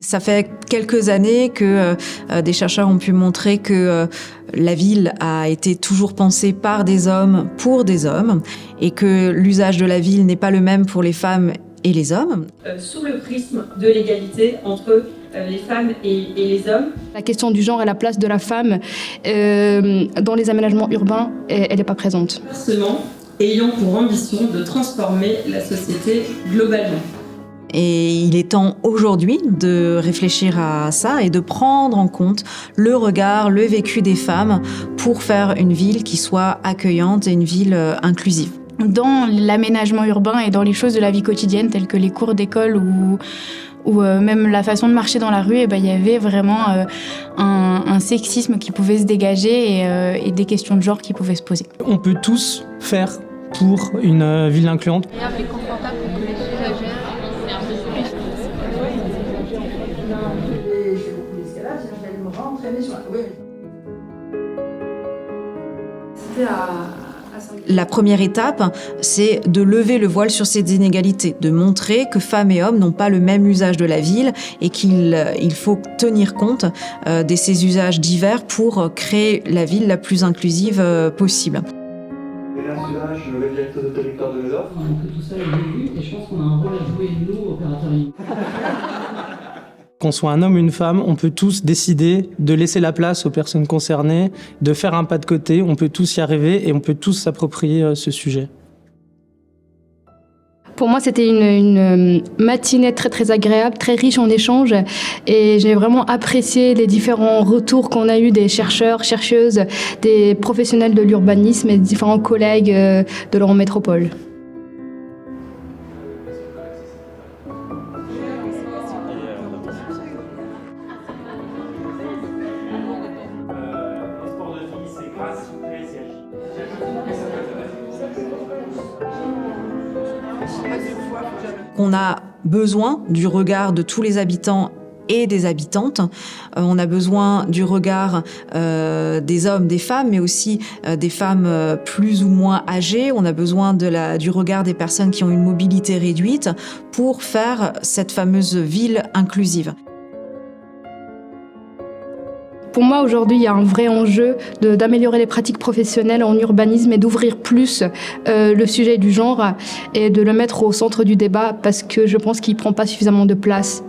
Ça fait quelques années que des chercheurs ont pu montrer que la ville a été toujours pensée par des hommes pour des hommes et que l'usage de la ville n'est pas le même pour les femmes et les hommes. Sous le prisme de l'égalité entre les femmes et les hommes. La question du genre et la place de la femme dans les aménagements urbains, elle n'est pas présente. Forcément, ayant pour ambition de transformer la société globalement. Et il est temps aujourd'hui de réfléchir à ça et de prendre en compte le regard, le vécu des femmes pour faire une ville qui soit accueillante et une ville inclusive. Dans l'aménagement urbain et dans les choses de la vie quotidienne, telles que les cours d'école ou même la façon de marcher dans la rue, il y avait vraiment un sexisme qui pouvait se dégager et des questions de genre qui pouvaient se poser. On peut tous faire pour une ville incluante. La première étape, c'est de lever le voile sur ces inégalités, de montrer que femmes et hommes n'ont pas le même usage de la ville et qu'il faut tenir compte de ces usages divers pour créer la ville la plus inclusive possible. Nouvelle directrice de territoire de l'Europe. Tout ça est vu et je pense qu'on a un rôle à jouer, nous, opérateurs. Qu'on soit un homme ou une femme, on peut tous décider de laisser la place aux personnes concernées, de faire un pas de côté, on peut tous y arriver et on peut tous s'approprier ce sujet. Pour moi, c'était une matinée très très agréable, très riche en échanges et j'ai vraiment apprécié les différents retours qu'on a eus des chercheurs, chercheuses, des professionnels de l'urbanisme et des différents collègues de leur métropole. On a besoin du regard de tous les habitants et des habitantes. On a besoin du regard des hommes, des femmes, mais aussi des femmes plus ou moins âgées. On a besoin du regard des personnes qui ont une mobilité réduite pour faire cette fameuse ville inclusive. Pour moi, aujourd'hui, il y a un vrai enjeu d'améliorer les pratiques professionnelles en urbanisme et d'ouvrir plus le sujet du genre et de le mettre au centre du débat parce que je pense qu'il ne prend pas suffisamment de place.